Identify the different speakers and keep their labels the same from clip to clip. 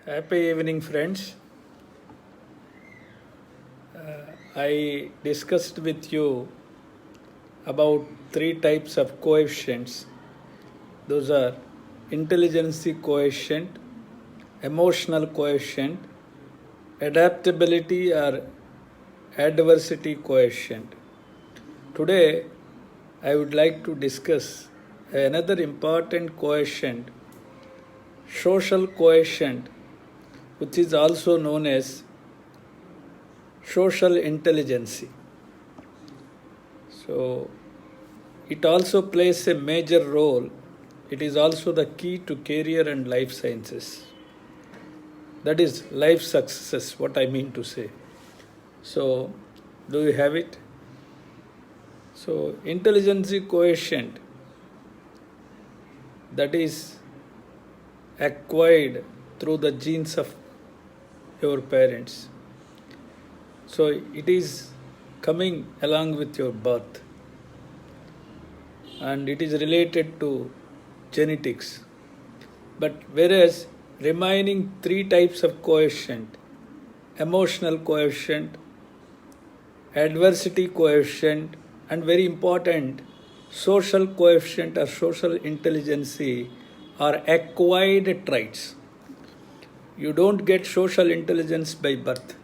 Speaker 1: Happy evening, friends. I discussed with you about three types of coefficients. Those are intelligence coefficient, emotional coefficient, adaptability or adversity coefficient. Today, I would like to discuss another important coefficient, social coefficient, which is also known as social intelligence. So, it also plays a major role. It is also the key to career and life sciences. That is life success, what I mean to say. So, do you have it? So, intelligence coefficient, that is acquired through the genes of your parents. So it is coming along with your birth, and it is related to genetics. But whereas remaining three types of coefficient, emotional coefficient, adversity coefficient, and very important, social coefficient or social intelligence are acquired traits. You don't get social intelligence by birth.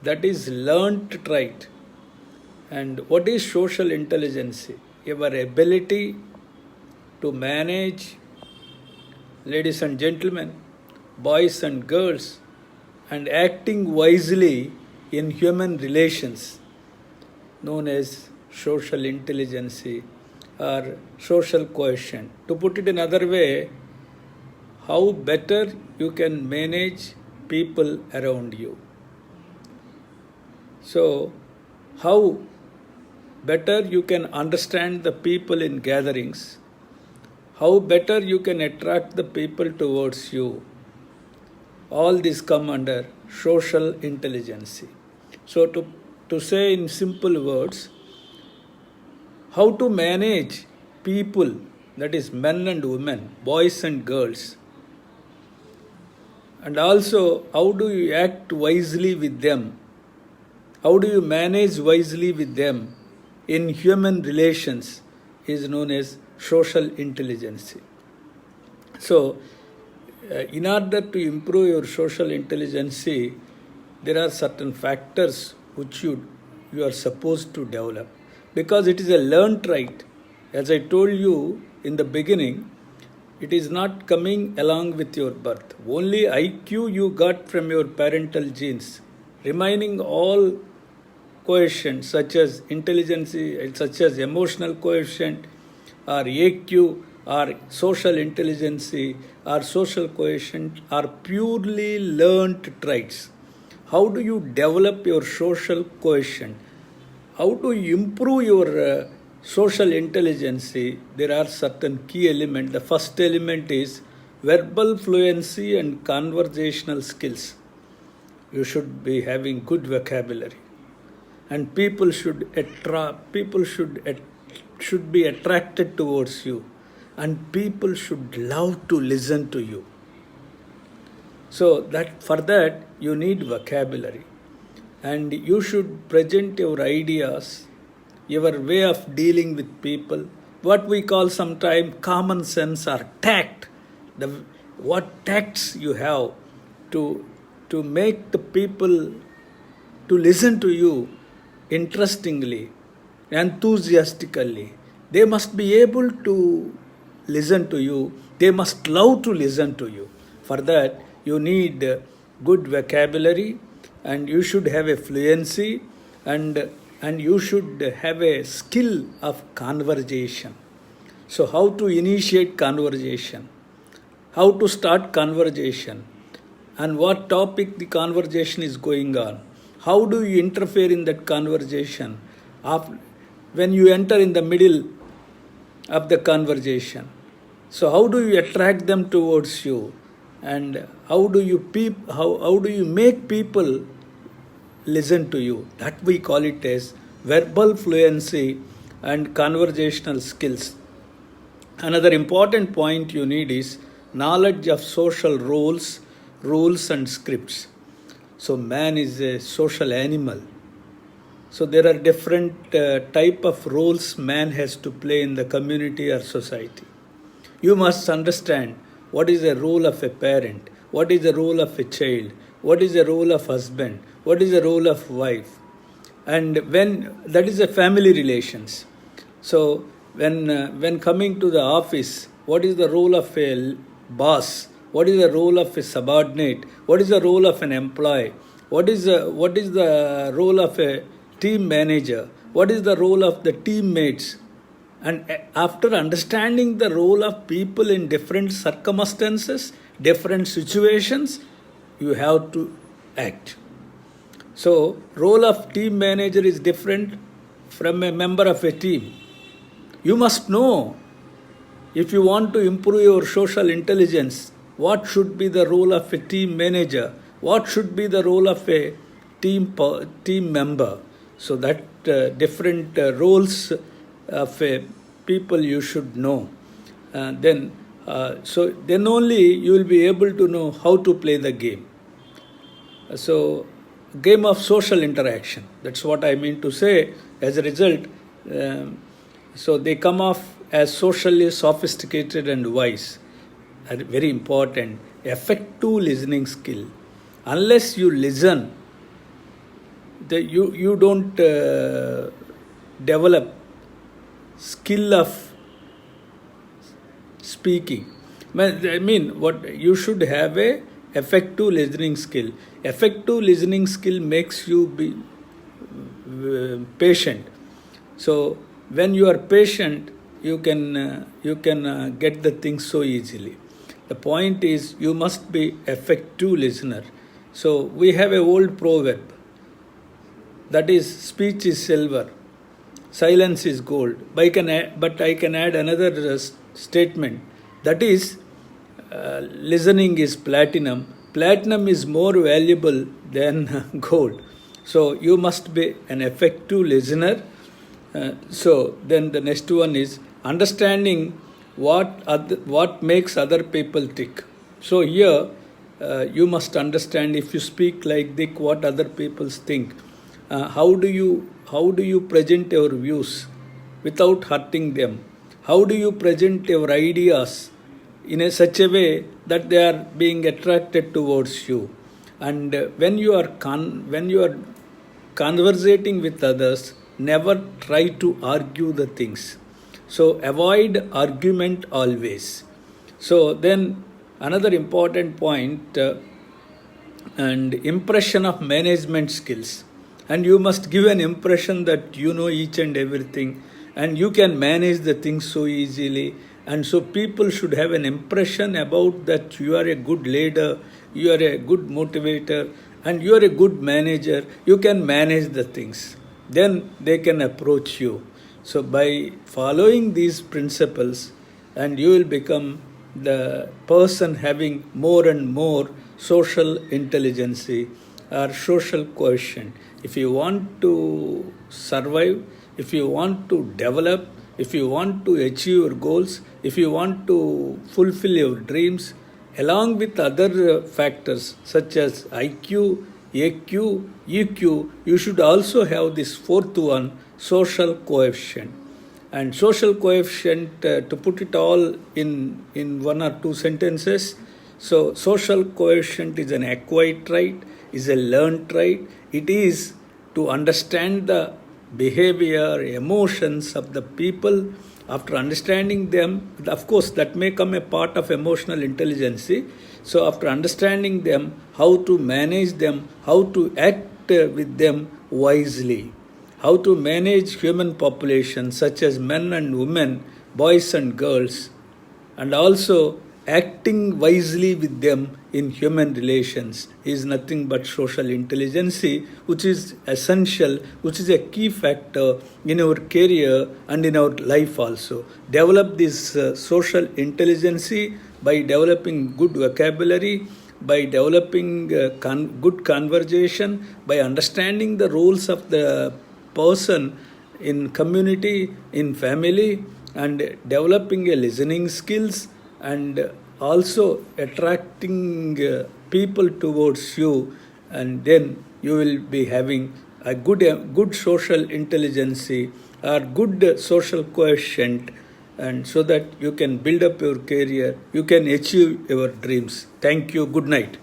Speaker 1: That is learnt trait. And what is social intelligence? Your ability to manage, ladies and gentlemen, boys and girls, and acting wisely in human relations, known as social intelligence or social coefficient. To put it another way, how better you can manage people around you. So, how better you can understand the people in gatherings, how better you can attract the people towards you. All these come under social intelligence. So, to say in simple words, how to manage people, that is men and women, boys and girls, and also how do you act wisely with them. How do you manage wisely with them in human relations is known as social intelligence. So, in order to improve your social intelligence, there are certain factors which you are supposed to develop because it is a learned trait. As I told you in the beginning, it is not coming along with your birth. Only IQ you got from your parental genes. Remaining all coefficients such as intelligence, such as emotional coefficient, or AQ, or social intelligence, or social coefficient, are purely learnt traits. How do you develop your social coefficient? How to improve your social intelligence? There are certain key elements. The first element is verbal fluency and conversational skills. You should be having good vocabulary. And people should be attracted towards you, and people should love to listen to you. So that for that you need vocabulary, and you should present your ideas, your way of dealing with people, what we call sometimes common sense or tact. What tacts you have to make the people to listen to you interestingly, enthusiastically. They must be able to listen to you. They must love to listen to you. For that, you need good vocabulary, and you should have a fluency, and you should have a skill of conversation. So, how to initiate conversation? How to start conversation? And what topic the conversation is going on? How do you interfere in that conversation when you enter in the middle of the conversation? So how do you attract them towards you? And how do you make people listen to you? That we call it as verbal fluency and conversational skills. Another important point you need is knowledge of social roles, rules and scripts. So man is a social animal. So there are different type of roles man has to play in the community or society. You must understand what is the role of a parent, what is the role of a child, what is the role of husband, what is the role of wife, and when that is a family relations. So when coming to the office, what is the role of a boss? What is the role of a subordinate? What is the role of an employee? What is the role of a team manager? What is the role of the teammates? And after understanding the role of people in different circumstances, different situations, you have to act. So, role of team manager is different from a member of a team. You must know, if you want to improve your social intelligence, what should be the role of a team manager, what should be the role of a team member. So that different roles of a people you should know. Then only you will be able to know how to play the game. So, game of social interaction. That's what I mean to say. As a result, so they come off as socially sophisticated and wise. Very important. Effective listening skill. Unless you listen, you don't develop skill of speaking. I mean, what you should have a effective listening skill. Effective listening skill makes you be patient. So when you are patient, you can get the things so easily. The point is, you must be effective listener. So we have a old proverb, that is, speech is silver, silence is gold. But I can add another statement, that is, listening is platinum. Platinum is more valuable than gold. So you must be an effective listener. So then the next one is understanding what makes other people tick. So here you must understand, if you speak like this, what other people think. How do you present your views without hurting them? How do you present your ideas in such a way that they are being attracted towards you? And when you are conversating with others, never try to argue the things. So avoid argument always. So then another important point, and impression of management skills. And you must give an impression that you know each and everything and you can manage the things so easily. And so people should have an impression about that you are a good leader, you are a good motivator, and you are a good manager. You can manage the things. Then they can approach you. So by following these principles, and you will become the person having more and more social intelligence or social quotient. If you want to survive, if you want to develop, if you want to achieve your goals, if you want to fulfill your dreams, along with other factors such as IQ, AQ, EQ, you should also have this fourth one, social coefficient. And social coefficient, to put it all in one or two sentences, so social coefficient is an acquired trait, is a learned trait. It is to understand the behavior, emotions of the people. After understanding them, of course, that may come a part of emotional intelligence. So after understanding them, how to manage them, how to act with them wisely, how to manage human population such as men and women, boys and girls, and also acting wisely with them in human relations is nothing but social intelligence, which is essential, which is a key factor in our career and in our life also. Develop this social intelligence by developing good vocabulary, by developing good conversation, by understanding the roles of the person in community, in family, and developing a listening skills, and also attracting people towards you, and then you will be having a good social intelligence or good social quotient, and so that you can build up your career, you can achieve your dreams. Thank you. Good night.